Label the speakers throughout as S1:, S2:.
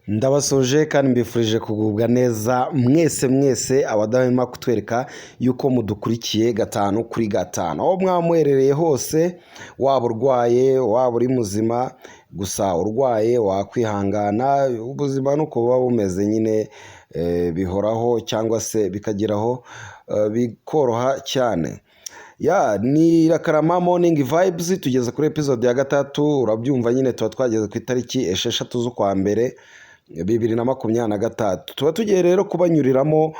S1: Ndabasoje kandi mbifurije kugubwa neza mwese abadahwema kutwereka yuko mudukurikiye gatanu kuri gatanu aho mwamuherereye hose, waba urwaye waba uri muzima, gusa urwaye wakwihangana, ubuzima nuko buba bumeze nyine, bihoraho cyangwa se bikageraho bikoroha cyane. Ni Rakarama Morning Vibes, tugeze kuri episode ya gatatu. Urabyumva nyine, tuba twageze ku itariki 6 z'ukwa mbere 2023. Tuba tugiye rero kubanyuriramo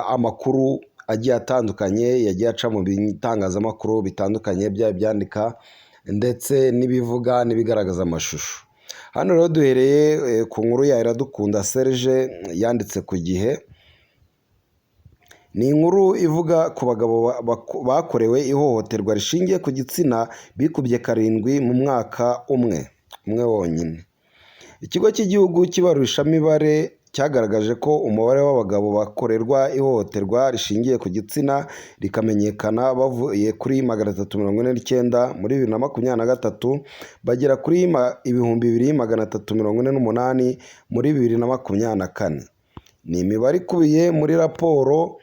S1: amakuru agiye atandukanye yagiye aca mu bitangazamakuru bitandukanye, byandika ndetse n'ibivuga n'ibigaragaza amashusho. Hano rero duhereye ku nkuru ya Iradukunda Serge yanditse ku Gihe. Ni inkuru ivuga ku bagabo bakorewe ihohoterwa rishingiye ku gitsina bikubye 7 mu mwaka umwe wonyine. Ikigo cy'igihugu cy'ibarurishamibare cyagaragaje ko umubare w'abagabo bakorerwa ihohoterwa rishingiye ku gitsina rikamenyekana bavuye kuri 349 muri 2023 bagera kuri 2348 muri 2024. Ni imibare ikubiye muri raporo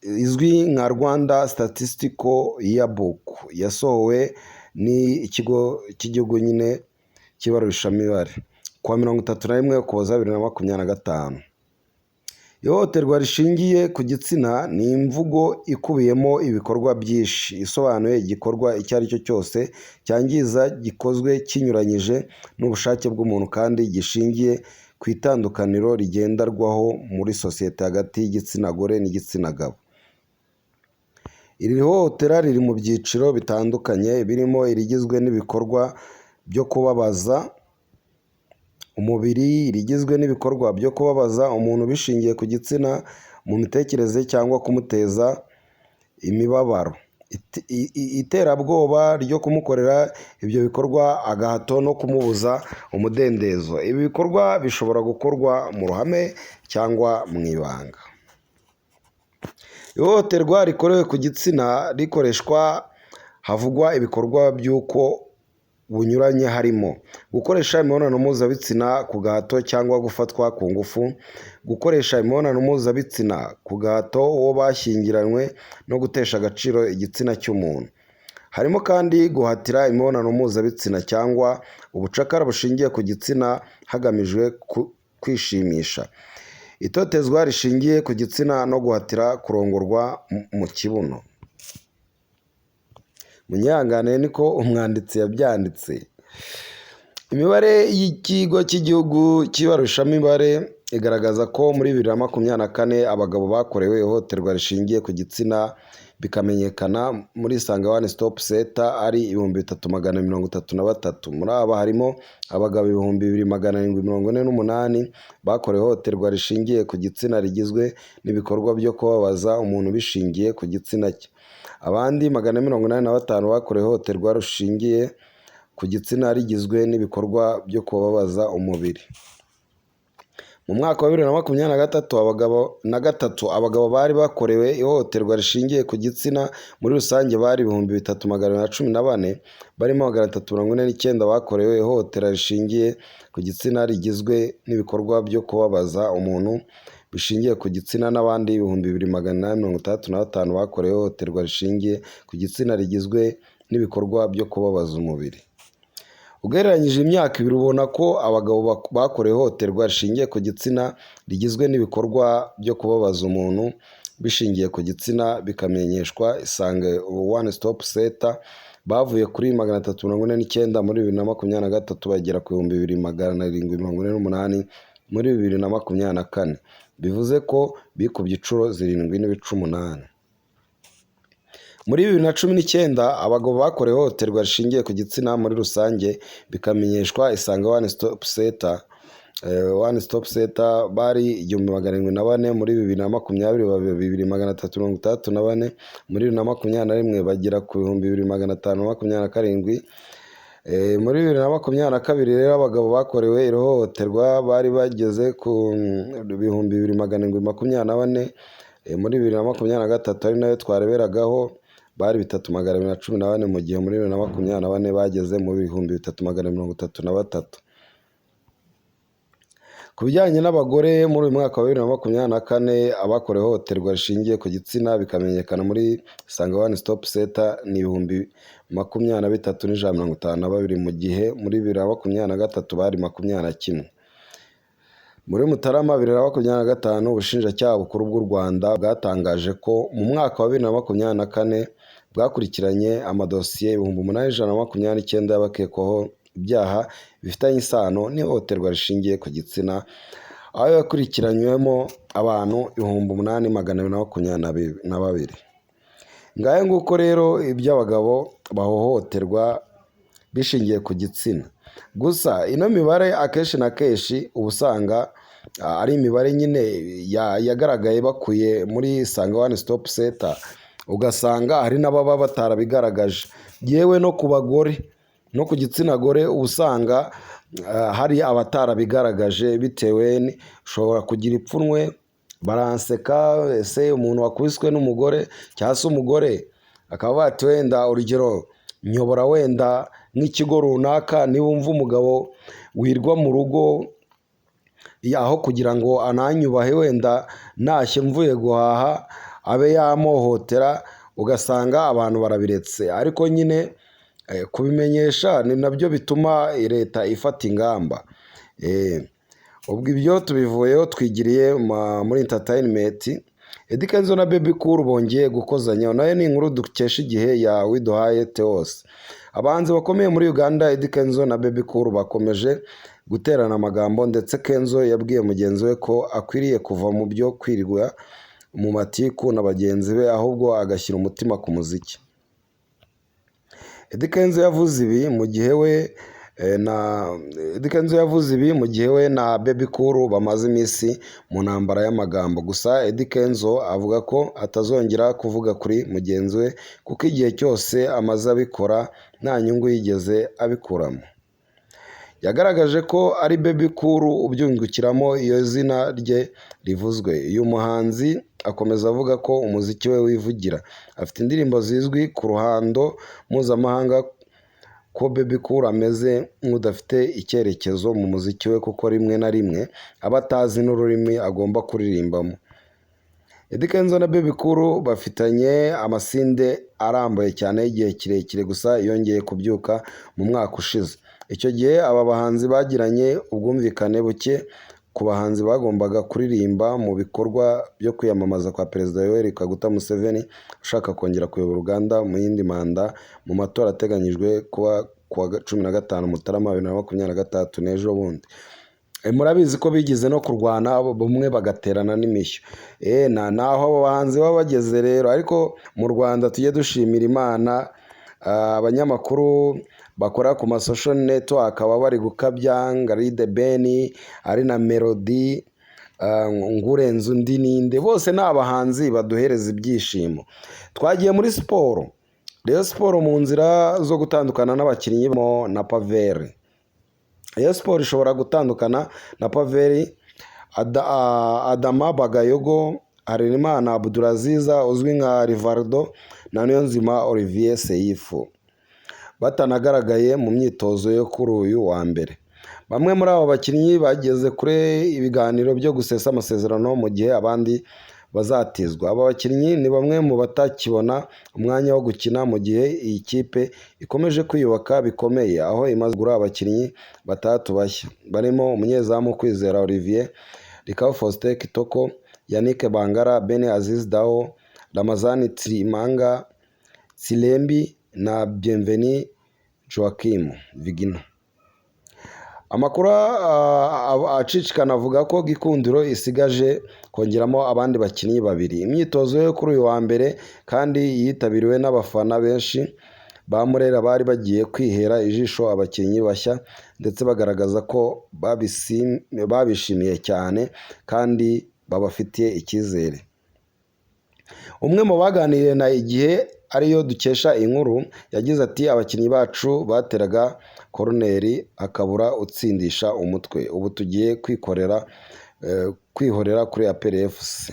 S1: izwi nka Rwanda Statistical Yearbook yasohowe n'ikigo cy'igihugu nyine cy'ibarurishamibare kuwa 31 Ukuboza 2025. Ihohoterwa rishingiye ku gitsina ni imvugo ikubiyemo ibikorwa byinshi isobanuye igikorwa icyo ari cyo cyose cyangiza gikozwe kinyuranyije n'ubushake bw'umuntu kandi gishingiye ku itandukaniro rigenderwaho muri sosiyete hagati y'igitsina gore n'igitsina gabo. Iri hohotera riri mu byiciro bitandukanye birimo irigizwe n'ibikorwa byo kubabaza umubiri, irigizwe n'ibikorwa byo kubabaza umuntu bishingiye ku gitsina mu mitekerereze cyangwa kumuteza imibabaro, iterabwoba ryo kumukorera ibyo bikorwa agahato no kumubuza umudendezo. Ibi bikorwa bishobora gukorwa mu ruhame cyangwa mu ibanga. Ihohoterwa rikorewe ku gitsina rikoreshwa havugwa ibikorwa by'uko bunyuranye, harimo gukoresha imibonano mpuzabitsina ku gahato cyangwa gufatwa ku ngufu, gukoresha imibonano mpuzabitsina ku gahato uwo bashyingiranywe no gutesha agaciro igitsina cy'umuntu. Harimo kandi guhatira imibonano mpuzabitsina cyangwa ubucakara bushingiye ku gitsina hagamijwe kwishimisha, itotezwa rishingiye ku gitsina no guhatira kurongorwa mu kibuno. Munyangane niko umwanditsi yabyanditse. Imibare y'ikigo cy'igihugu cy'ibarurishamibare igaragaza ko muri 2024 abagabo bakorewe ihohoterwa rishingiye ku gitsina bikamenyekana muri Isange One Stop Center ari 3333. Muri aba harimo abagabo 2748 bakorewe ihohoterwa rishingiye ku gitsina rigizwe n'ibikorwa byo kubabaza umuntu bishingiye ku gitsina cye. Abandi 185 bakorewe ihohoterwa rishingiye ku gitsina rigizwe n'ibikorwa byo kubabaza umubiri. Mu mwaka wa 2023 abagabo bari bakorewe ihohoterwa rishingiye ku gitsina muri rusange bari 3214, barimo 349 bakorewe ihohotera rishingiye ku gitsina rigizwe n'ibikorwa byo kubabaza umuntu bishingiye ku gitsina, n'abandi 2865 bakorewe ihohoterwa rishingiye ku gitsina rigizwe n'ibikorwa byo kubabaza umubiri. Ugereranyije imyaka ibiri ubona ko abagabo bakorewe ihohoterwa rishingiye ku gitsina rigizwe n'ibikorwa byo kubabaza umuntu bishingiye ku gitsina bikamenyeshwa Isange One Stop Center bavuye kuri 349 muri 2023 bagera ku 2748 muri 2024, bivuze ko bikubye inshuro 7.8. Muri 2019 abagabo bakorewe ihohoterwa rishingiye ku gitsina muri rusange bikamenyeshwa Isange One Stop Center bari 1704 muri 2020, 2364 muri 2021 bagera ku 2527. Muri 2022 rero abagabo bakorewe ihohoterwa bari bageze ku 2724. Muri 2023 ari nayo twareberagaho bari 3214, mu gihe muri 2024 bageze mu 3333.
S2: 2023 abagabo bakorewe ihohoterwa rishingiye ku gitsina rigizwe n'ibikorwa byo kubabaza umuntu bishingiye ku gitsina, muri rusange bari 1704 muri 2021, 2364 muri 2022 bagera ku 2527. Muri 2022 rero abagabo bakorewe ihohoterwa bari bageze ku 2704. Muri 2023 ari nayo twareberagaho bari 3214, mu gihe muri 2024 bageze mu 3333.
S1: Ku bijyanye n'abagore muri uyu mwaka wa 2024 abakorewe ihohoterwa rishingiye ku gitsina bikamenyekana muri Isange One Stop Center ni 23,152 mu gihe muri 2023 bari 21. Muri Mutarama 2025 ubushinjacyaha bukuru bw'u Rwanda bwatangaje ko mu mwaka wa 2024 bwakurikiranye amadosiye 8,129 y'abakekwaho ibyaha bifitanye isano n'ihohoterwa rishingiye ku gitsina, aho yakurikiranywemo abantu 8,222. Ngahe nguko rero iby'abagabo bahohoterwa bishingiye ku gitsina. Gusa ino mibare akenshi na kenshi uba usanga ari imibare nyine yagaragaye bakuye muri Isange One Stop Center, ugasanga hari n'ababa batarabigaragaje. Yewe no ku bagore no ku gitsina gore usanga hari abatarabigaragaje bitewe ushobora kugira ipfunwe, baranseka, ese umuntu wakubiswe n'umugore cyangwa se umugore akaba bati wenda urugero nyobora wenda nk'ikigo runaka, niba wumva umugabo wirwa mu rugo aho kugira ngo ananyubahe wenda ntashye mvuye guhaha abe yamohotera, ugasanga abantu barabiretse. Ariko nyine kubimenyesha ni nabyo bituma leta ifata ingamba. Ubwo ibyo tubivuyeho twigiriye muri entertainment. Eddy Kenzo na Bebe Cool bongeye gukozanya, nayo ni inkuru dukesha Igihe ya Widuhaye Theos. Abahanzi bakomeye muri Uganda Eddy Kenzo na Bebe Cool bakomeje guterana amagambo, ndetse Kenzo yabwiye mugenzi we ko akwiriye kuva mu byo kwirirwa mu matiku na bagenzi be ahubwo agashyira umutima ku muziki. Eddy Kenzo yavuze ibi mu gihe we na Bebe Cool bamaze iminsi mu ntambara y'amagambo. Gusa Eddy Kenzo avuga ko atazongera kuvuga kuri mugenzi we kuko igihe cyose amaze abikora nta nyungu yigeze abikuramo. Yagaragaje ko ari Bebe Cool ubyungukiramo iyo zina rye rivuzwe. Uyu muhanzi akomeza avuga ko umuziki we wivugira, afite indirimbo zizwi ku ruhando mpuzamahanga, ko Bebe Cool ameze nk'udafite icyerekezo mu muziki we kuko rimwe na rimwe aba atazi n'ururimi agomba kuririmbamo. Eddy Kenzo na Bebe Cool bafitanye amasinde arambuye cyane y'igihe kirekire, gusa yongeye kubyuka mu mwaka ushize. Icyo gihe aba bahanzi bagiranye ubwumvikane buke ku bahanzi bagombaga kuririmba mu bikorwa byo kwiyamamaza kwa Perezida Yoweri Kaguta Museveni ushaka kongera kuyobora Uganda mu yindi manda mu matora ateganyijwe kuwa 15 Mutarama 2023 n'ejo bundi. Murabizi ko bigize no kurwana bamwe bagaterana n'imishyo. Naho abo bahanzi baba bageze rero, ariko mu Rwanda tujye dushimira Imana, abanyamakuru bakora ku masocial network baba bari gukabya ngari The Ben, ari na Melody, ngurenze undi ninde, bose ni abahanzi baduhereza ibyishimo. Twagiye muri siporo. Rayon Sport mu nzira zo gutandukana n'abakinnyi na Paveri. Rayon Sport ishobora gutandukana na Paveri, Adama Bagayogo, Harerimana Abdulaziza uzwi nka Rivaldo na Niyonzima Olivier Seifu batanagaragaye mu myitozo yo kuri uyu wa mbere. Bamwe muri abo bakinnyi bageze kure ibiganiro byo gusesa amasezerano mu gihe abandi bazatizwa. Aba bakinnyi ni bamwe mu batakibona umwanya wo gukina mu gihe iyi kipe ikomeje kwiyubaka bikomeye, aho imaze kugura abakinnyi batatu bashya barimo umunyezamu Kwizera Olivier, Rikao Faustin Kitoko, Yannick Bangara, Bene Aziz Dao, Ramazani Trimanga, Silembi na Bienveni Joachim Vigino. Amakuru acicikana avuga ko Gikundiro isigaje kongeramo abandi bakinnyi babiri. Imyitozo yo kuri uyu wa mbere kandi yitabiriwe n'abafana benshi ba Murera bari bagiye kwihera ijisho abakinnyi bashya, ndetse bagaragaza ko babishimiye cyane kandi babafitiye icyizere. Umwe mu baganiriye na Igihe ariyo dukesha inkuru yagize ati abakinnyi bacu bateraga koroneri akabura utsindisha umutwe, ubu tugiye kwihorera kuri APR FC.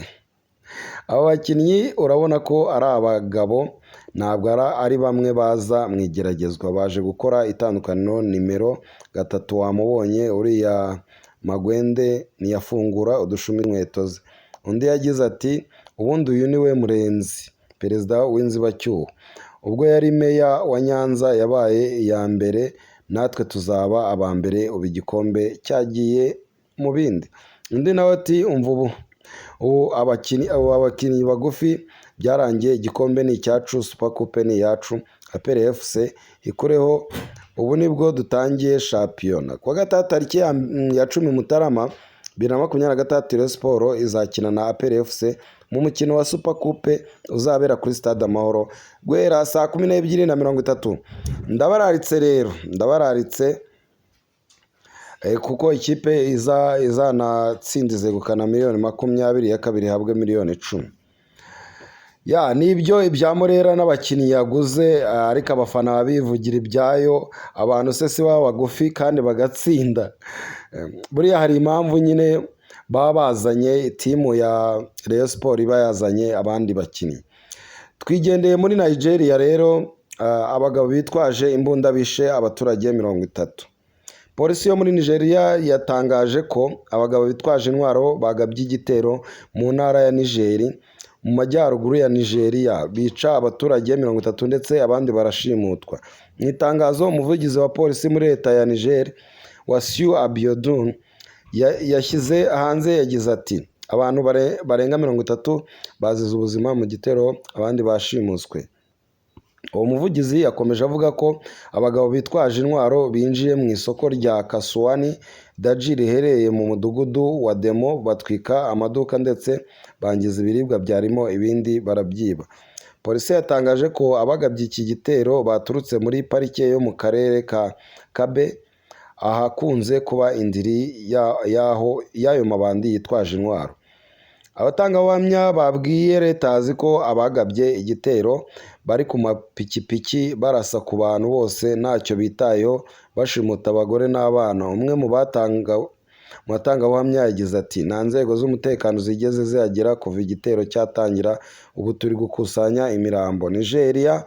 S1: Aba bakinnyi urabona ko ari abagabo, ntabwo ari bamwe baza mu igeragezwa, baje gukora itandukaniro. Nimero 3 wamubonye uriya Magwende ntiyafungura udushumi tw'inkweto ze. Undi yagize ati ubundi uyu ni we Murenzi, perezida w'inzibacyuho. Ubwo yari meya wa Nyanza yabaye iya mbere, natwe tuzaba aba mbere, ubu igikombe cyagiye mu bindi. Undi nawe ati umva ubu abakinnyi bagufi byarangiye, igikombe ni icyacu, Super Coupe ni iyacu, APR FC ikureho, ubu nibwo dutangiye shampiyona. Kuwa gatatu tariki ya 10 Mutarama 2026 Rayon Sports izakina na APR FC mu mukino wa Super Coupe uzabera kuri Stade Amahoro guhera saa 12:30. Ndabararitse rero, kuko ikipe izanatsinda izegukana miliyoni 20, iya kabiri ihabwe miliyoni 10. Nibyo ibya Murera n'abakinnyi yaguze, ariko abafana babivugira ibyayo, abantu se si baba bagufi kandi bagatsinda. Buriya hari impamvu nyine baba bazanye timu ya Rayon Sports, iba yazanye abandi bakinnyi. Twigendeye muri Nigeria rero, abagabo bitwaje imbunda bishe abaturage 30. Polisi yo muri Nigeria yatangaje ko abagabo bitwaje intwaro bagabye igitero mu ntara ya Niger mu majyaruguru ya Nigeria, bica abaturage 30 ndetse abandi barashimutwa. Mu itangazo umuvugizi wa polisi muri leta ya Niger, Wasiu Abiodun, yashyize hanze yagize ati abantu barenga 30 bazize ubuzima mu gitero, abandi bashimuswe. Uwo muvugizi yakomeje avuga ko abagabo bitwaje intwaro binjiye mu isoko rya Kasuwani Daji riherereye mu mudugudu wa Demo, batwika amaduka ndetse bangiza ibiribwa byarimo, ibindi barabyiba. Polisi yatangaje ko abagabye iki gitero baturutse muri parike yo mu karere ka Kabe, ahakunze kuba indiri y'ayo mabandi yitwaje intwaro. Abatangabuhamya babwiye Reuters ko abagabye igitero bari ku mapikipiki barasa ku bantu bose ntacyo bitayeho, bashimuta abagore n'abana. Umwe mu batangabuhamya yagize ati nta nzego z'umutekano zigeze zihagera kuva igitero cyatangira, ubu turi gukusanya imirambo. Nigeria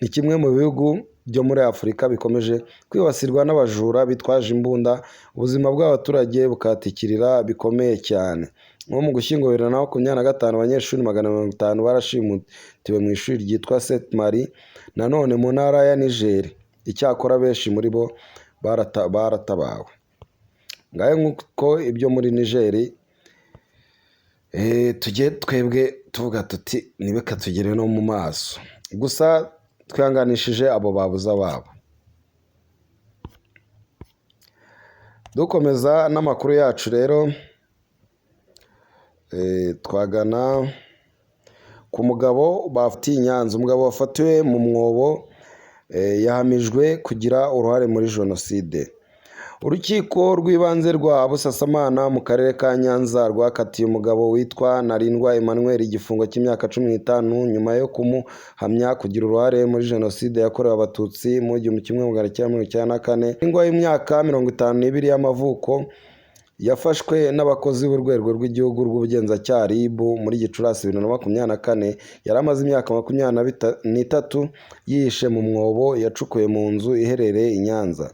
S1: ni kimwe mu bihugu byo muri Afurika bikomeje kwibasirwa n'abajura bitwaje imbunda, ubuzima bw'abaturage bukatikirira bikomeye cyane. Nko mu Gushyingo 2025 abanyeshuri 150 barashimutiwe mu ishuri ryitwa St Marie nanone mu ntara ya Niger. Icyakora benshi muri bo baratabawe. Ngaye nk'uko ibyo muri Niger tujye twebwe tuvuga tuti nibeka tugere no mu maso, gusa twihanganishije abo babuza babo. Dukomeza n'amakuru yacu rero, twagana ku mugabo bafitiye Nyanza. Umugabo wafatiwe mu mwobo yahamijwe kugira uruhare muri jenoside. Urukiko rw'ibanze rwa Busasamana mu karere ka Nyanza rwakatiye umugabo witwa Ntarindwa Emmanuel igifungo cy'imyaka 15 nyuma yo kumuhamya kugira uruhare muri jenoside yakorewe abatutsi mu 1994. Ntarindwa y'imyaka 52 y'amavuko yafashwe n'abakozi b'urwego rw'igihugu rw'ubugenzacyaha RIB muri Gicurasi 2024. Yari amaze imyaka 23 yihishe mu mwobo yacukuye mu nzu iherereye i Nyanza.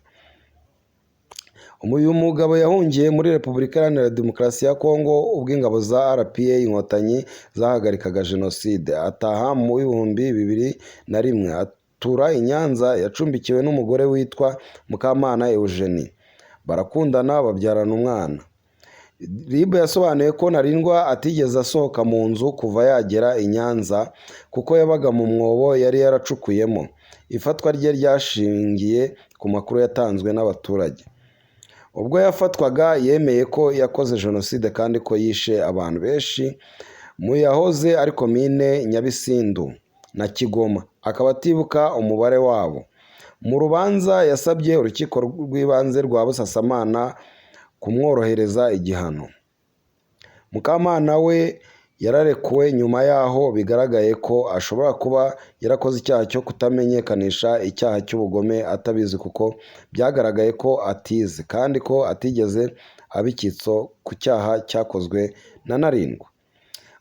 S1: Uyu mugabo yahungiye muri Repubulika Iharanira Demokarasi ya Kongo ubwo ingabo za RPA inkotanyi zahagarikaga jenoside. Ataha mu 2001 atura i Nyanza, yacumbikiwe n'umugore witwa Mukamana Eugenie. Barakundana babyarana umwana. RIB yasobanuye ko Ntarindwa atigeze asohoka mu nzu kuva yagera i Nyanza kuko yabaga mu mwobo yari yaracukuyemo. Ifatwa rye ryashingiye ku makuru yatanzwe n'abaturage. Ubwo yafatwaga yemeye ko yakoze jenoside kandi ko yishe abantu benshi mu yahoze ari komine Nyabisindu na Kigoma, akaba atibuka umubare wabo. Mu rubanza yasabye urukiko rw'ibanze rwa Busasamana kumworohereza igihano. Mukamana we yararekuwe nyuma yaho bigaragaye ko ashobora kuba yarakoze icyaha cyo kutamenyekanisha icyaha cy'ubugome atabizi, kuko byagaragaye ko atize kandi ko atigeze abikitso ku cyaha cyakozwe na Ntarindwa.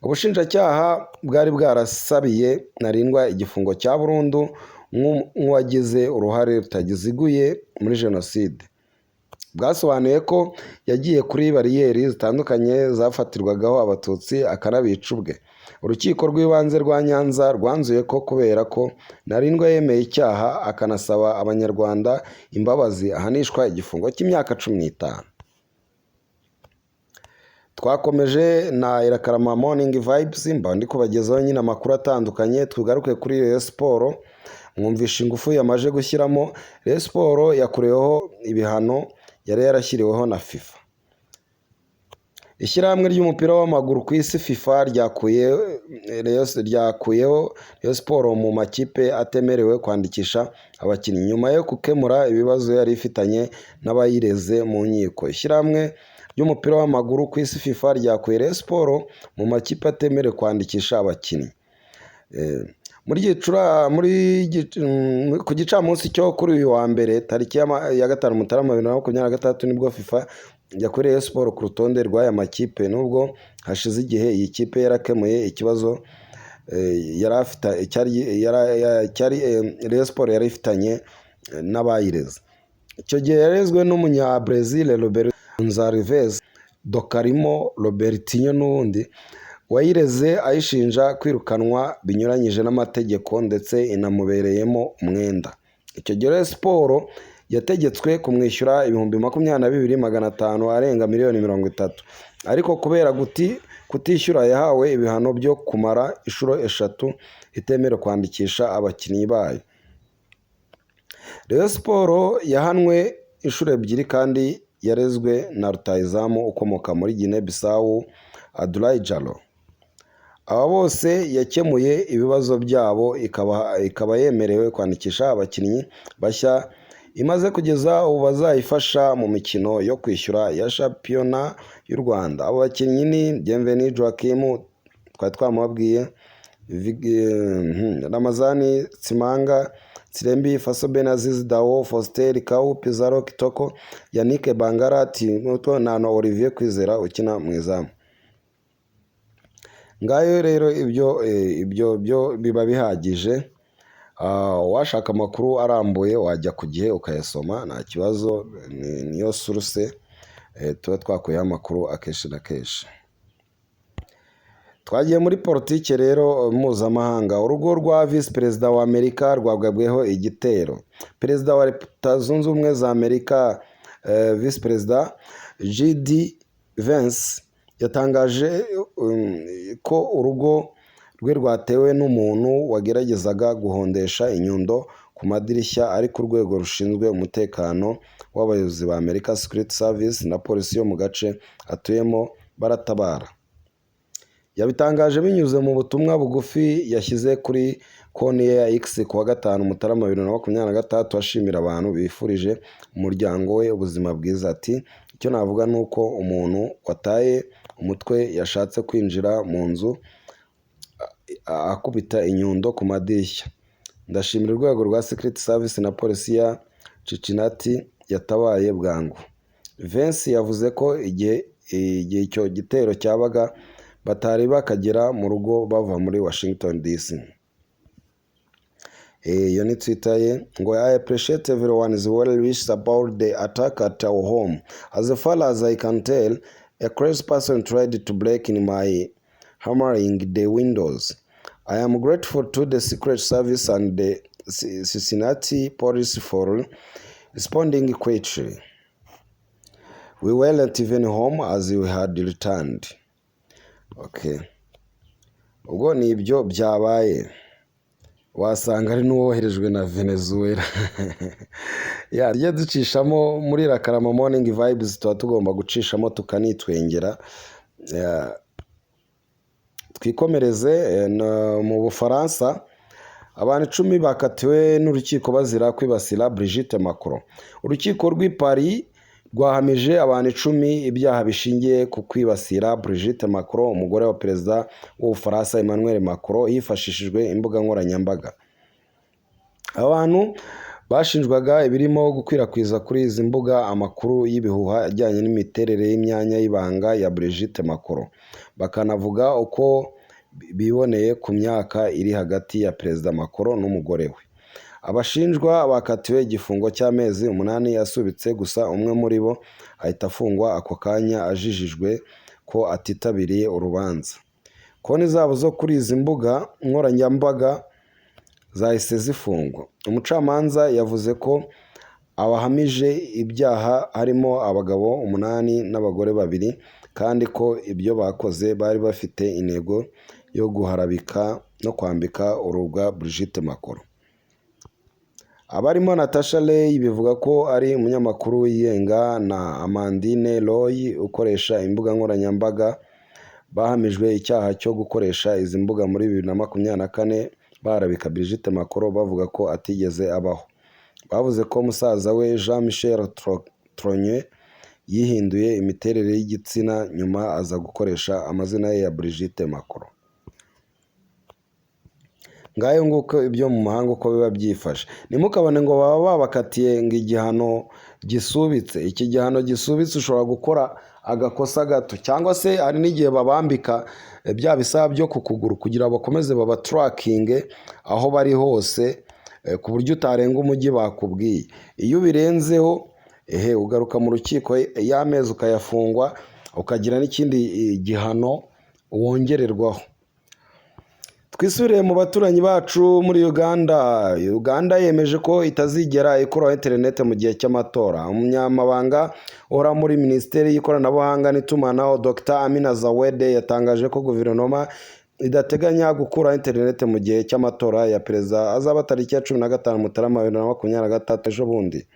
S1: Ubushinjacyaha bwari bwarasabiye Ntarindwa igifungo cya burundu nk'uwagize uruhare rutagiziguye muri jenoside. bwasobanuye ko yagiye kuri bariyeri zitandukanye zafatirwagaho abatutsi akanabica ubwe. Urukiko rw'ibanze rwa Nyanza rwanzuye ko kubera ko Ntarindwa yemeye icyaha akanasaba abanyarwanda imbabazi ahanishwa igifungo cy'imyaka 15. Twakomeje na Irakarama Morning Vibes, mba ndi kubagezaho nyine amakuru atandukanye. Tugaruke kuri Rayon Sport. Mwumvisha ingufu yamaje gushyiramo. Rayon Sport yakureweho ibihano yari yarashyiriweho na FIFA. Ishyirahamwe ry'umupira w'amaguru ku isi FIFA ryakuyeho Rayon Sport mu makipe atemerewe kwandikisha abakinnyi nyuma yo gukemura ibibazo yari ifitanye n'abayireze mu nkiko. Ishyirahamwe ry'umupira w'amaguru ku isi FIFA ryakuye Rayon Sport mu makipe atemerewe kwandikisha abakinnyi. Ku gicamunsi cyo kuri uyu wa mbere tariki ya 5 Mutarama 2023 nibwo FIFA yakuye Rayon Sport ku rutonde rw'aya makipe, nubwo hashize igihe iyi kipe yarakemuye ikibazo Rayon Sport yari ifitanye n'abayireze. Icyo gihe yarezwe n'umunya Brazil Roberto Gonçalves do Carmo Robertinho n'undi wayireze ayishinja kwirukanwa binyuranyije n'amategeko ndetse inamubereyemo umwenda. Icyo gihe Rayon Sport yategetswe kumwishyura ibihumbi 22,500 arenga miliyoni 30, ariko kubera kutishyura yahawe ibihano byo kumara inshuro 3 itemerewe kwandikisha abakinnyi bayo. Rayon Sport yahanwe inshuro 2 kandi yarezwe na rutahizamu ukomoka muri Guinea Bissau Abdoulaye Diallo. Aba bose yakemuye ibibazo byabo ikaba yemerewe kwandikisha abakinnyi bashya imaze kugeza ubu bazayifasha mu mikino yo kwishyura ya shampiyona y'u Rwanda. Abo bakinnyi ni Bienvenu Joachim twari twamubabwiye, Ramazani Tsimanga, Tsirembi Faso Benazizi Dao, Faustin Kau, Pizarro Kitoko, Yannick Bangara, Timoto na Olivier Kwizera ukina mu izamu. Ngayo rero ibyo biba bihagije. Washaka amakuru arambuye wajya ku Gihe ukayasoma, nta kibazo. Niyo source tuba twakuyeho amakuru akenshi na kenshi. Twagiye muri politike rero mpuzamahanga. Urugo rwa Vice Perezida wa Amerika rwagabweho igitero. Perezida wa Leta Zunze Ubumwe za Amerika Vice Perezida J.D. Vance yatangaje ko urugo rwe rwatewe n'umuntu wageragezaga guhondesha inyundo ku madirishya, ari ku rwego rushinzwe umutekano w'abayobozi ba America Secret Service na polisi yo mu gace atuyemo baratabara. Yabitangaje binyuze mu butumwa bugufi yashyize kuri konti ye ya X ku wa 5 Mutarama 2023 ashimira abantu bifurije umuryango we ubuzima bwiza. Ati icyo navuga nuko umuntu wataye umutwe yashatse kwinjira mu nzu akubita inyundo ku madirishya. Ndashimira urwego rwa Secret Service na polisi ya Cincinnati yatabaye bwangu. Vance yavuze ko igihe icyo gitero cyabaga batari bakagera mu rugo bava muri Washington DC. Iyo ni Twitter ye ngo I appreciate everyone's well wishes about the attack at our home. As far as I can tell, a crazy person tried to break in my hammering the windows. I am grateful to the Secret Service and the Cincinnati police for responding quickly. We weren't even home as we had returned. Okay. Ubwo ni ibyo byabaye. Wasanga ari n'uwoherejwe na Venezuela. Rye ducishamo muri Irakarama Morning Vibes, tuba tugomba gucishamo tukanitwengera. Twikomereze mu Bufaransa. Abantu 10 bakatiwe n'urukiko bazira kwibasira Brigitte Macron. Urukiko rw'i Paris rwahamije abantu 10 ibyaha bishingiye ku kwibasira Brigitte Macron, umugore wa perezida w'Ubufaransa Emmanuel Macron, hifashishijwe imbuga nkoranyambaga. Abantu bashinjwaga ibirimo gukwirakwiza kuri izi mbuga amakuru y'ibihuha ajyanye n'imiterere y'imyanya y'ibanga ya Brigitte Macron. Bakanavuga uko biboneye ku myaka iri hagati ya perezida Macron n'umugore we. Abashinjwa bakatiwe igifungo cy'amezi 8 yasubitse, gusa umwe muri bo ahita afungwa ako kanya ajijijwe ko atitabiriye urubanza. Konti zabo zo kuri izi mbuga nkoranyambaga zahise zifungwa. Umucamanza yavuze ko abahamije ibyaha harimo abagabo 8 n'abagore 2 kandi ko ibyo bakoze bari bafite intego yo guharabika no kwambika urubwa Brigitte Macron. Abarimo Natasha Ray bivuga ko ari umunyamakuru wigenga na Amandine Roy ukoresha imbuga nkoranyambaga bahamijwe icyaha cyo gukoresha izi mbuga muri 2024 baharabika Brigitte Macron bavuga ko atigeze abaho. Bavuze ko musaza we Jean-Michel Trogne yihinduye imiterere y'igitsina nyuma aza gukoresha amazina ye ya Brigitte Macron. Ngayo nguko ibyo mu mahanga uko biba byifashe. Nimukabone ngo baba babakatiye ngo igihano gisubitse. Iki gihano gisubitse ushobora gukora agakosa gato, cyangwa se hari n'igihe babambika bya bisaba byo ku kuguru kugira bakomeze baba tracking aho bari hose, ku buryo utarenga umujyi bakubwiye. Iyo ubirenzeho ugaruka mu rukiko y'amezi ukayafungwa, ukagira n'ikindi gihano wongererwaho. Twisubire mu baturanyi bacu muri Uganda. Uganda yemeje ko itazigera ikuraho internet mu gihe cy'amatora. Umunyamabanga ora muri Minisiteri y'Ikoranabuhanga n'itumanaho Dr. Amina Zawede yatangaje ko guverinoma idateganya gukuraho internet mu gihe cy'amatora ya perezida azaba tariki ya 15 Mutarama 2023 ejo bundi.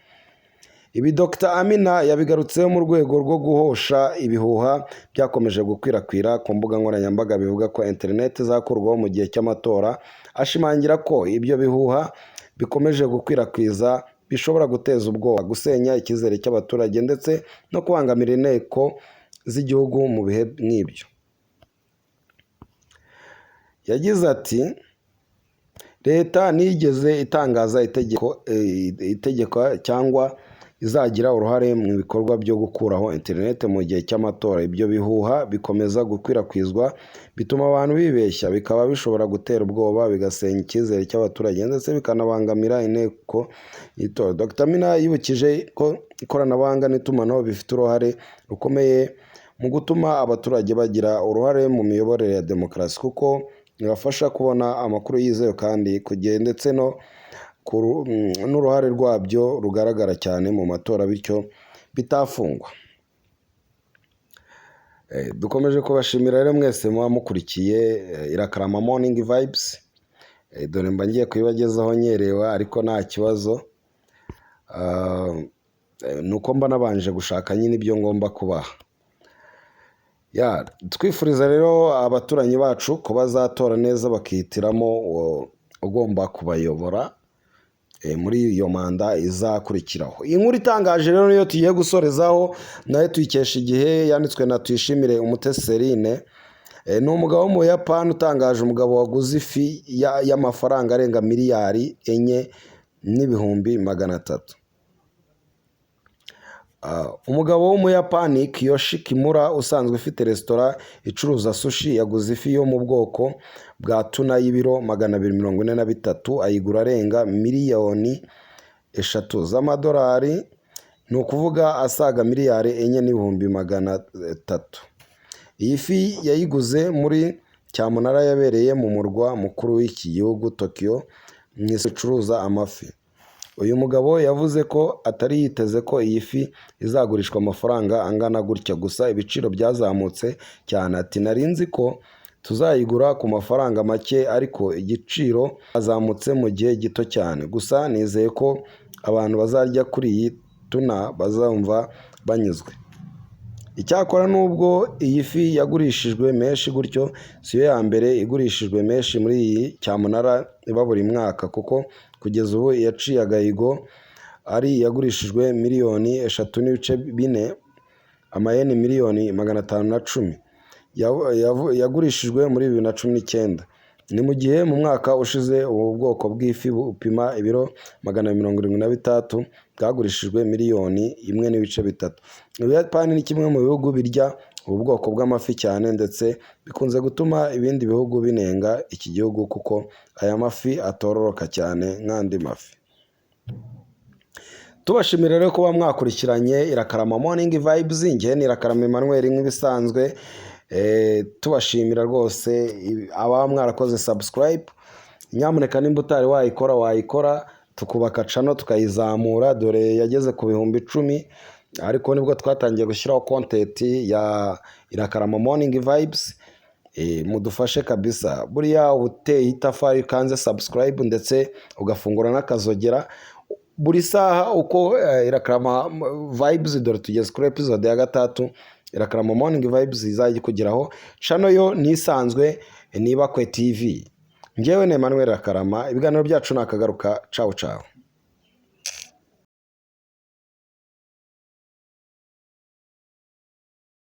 S1: Ibi Dr. Amina yabigarutseho mu rwego rwo guhosha ibihuha byakomeje gukwirakwira ku mbuga nkoranyambaga bivuga ko internet zakurwaho mu gihe cy'amatora, ashimangira ko ibyo bihuha bikomeje gukwirakwiza bishobora guteza ubwoba, gusenya icyizere cy'abaturage ndetse no kubangamira inteko z'igihugu mu bihe nk'ibyo. Yagize ati leta ntigeze itangaza itegeko cyangwa izagira uruhare mu bikorwa byo gukuraho internet mu gihe cy'amatora. Ibyo bihuha bikomeza gukwirakwizwa bituma abantu bibeshya, bikaba bishobora gutera ubwoba, bigasenya icyizere cy'abaturage ndetse bikanabangamira inteko y'itora. Dr. Amina yibukije ko ikoranabuhanga n'itumanaho bifite uruhare rukomeye mu gutuma abaturage bagira uruhare mu miyoborere ya demokarasi, kuko bibafasha kubona amakuru yizewe kandi ku gihe ndetse n'uruhare rwabyo rugaragara cyane mu matora, bityo bitafungwa. Dukomeje kubashimira rero mwese muba mukurikiye Irakarama Morning Vibes. Dore mba ngiye kubibagezaho nyerewe ariko nta kibazo, nuko mba nabanje gushaka nyine ibyo ngomba kubaha. Twifuriza rero abaturanyi bacu ko bazatora neza bakihitiramo ugomba kubayobora muri iyo manda izakurikiraho. Inkuru itangaje rero niyo tugiye gusorezaho, nayo tuyikesha Igihe, yanditswe na Tuyishimire Umutesi Celine. Ni umugabo wo mu Buyapani utangaje umugabo waguze ifi y'amafaranga arenga miliyari 4,300,000. Umugabo w'Umuyapani Kiyoshi Kimura usanzwe ufite resitora icuruza sushi yaguze ifi yo mu bwoko bwa tuna y'ibiro 243, ayigura arenga miliyoni 3 z'amadolari, ni ukuvuga asaga miliyari 4,300,000. Iyi fi yayiguze muri cyamunara yabereye mu murwa mukuru w'iki gihugu Tokyo mu isoko icuruza amafi. Uyu mugabo yavuze ko atari yiteze ko iyi fi izagurishwa amafaranga angana gutya, gusa ibiciro byazamutse cyane. Ati nari nzi ko tuzayigura ku mafaranga make ariko igiciro azamutse mu gihe gito cyane, gusa nizeye ko abantu bazarya kuri iyi tuna bazumva banyuzwe. Icyakora nubwo iyi fi yagurishijwe menshi gutyo, siyo ya mbere igurishijwe menshi muri iyi cyamunara iba buri mwaka, kuko kugeza ubu yaciye agahigo ari yagurishijwe miliyoni 3,4 amayeni miliyoni 510 yagurishijwe muri 2019. Ni mu gihe mu mwaka ushize ubu bwoko bw'ifi bupima ibiro 273 bwagurishijwe miliyoni 1.3. Ubuyapani ni kimwe mu bihugu birya ubu bwoko bw'amafi cyane, ndetse bikunze gutuma ibindi bihugu binenga iki gihugu kuko aya mafi atororoka cyane nk'andi mafi. Tubashimira rero kuba mwakurikiranye Irakarama Morning Vibes. Njye ni Irakarama Emmanuel nk'ibisanzwe. Tubashimira rwose aba mwarakoze subscribe. Nyamuneka nimba utari wayikora tukubaka channel tukayizamura, dore yageze ku 10,000, ariko nibwo twatangiye gushyiraho content ya Irakarama Morning Vibes. Mudufashe kabisa, buriya uteye itafari kanze subscribe ndetse ugafungura n'akazogera buri saha uko Irakarama Vibes, dore tugeze kuri episode ya 3. Irakarama Morning Vibes izajya kugeraho. Channel yo nisanzwe Nibakwe TV. Njyewe ni Emmanuel Irakarama, ibiganiro byacu nakagaruka. Ciao ciao.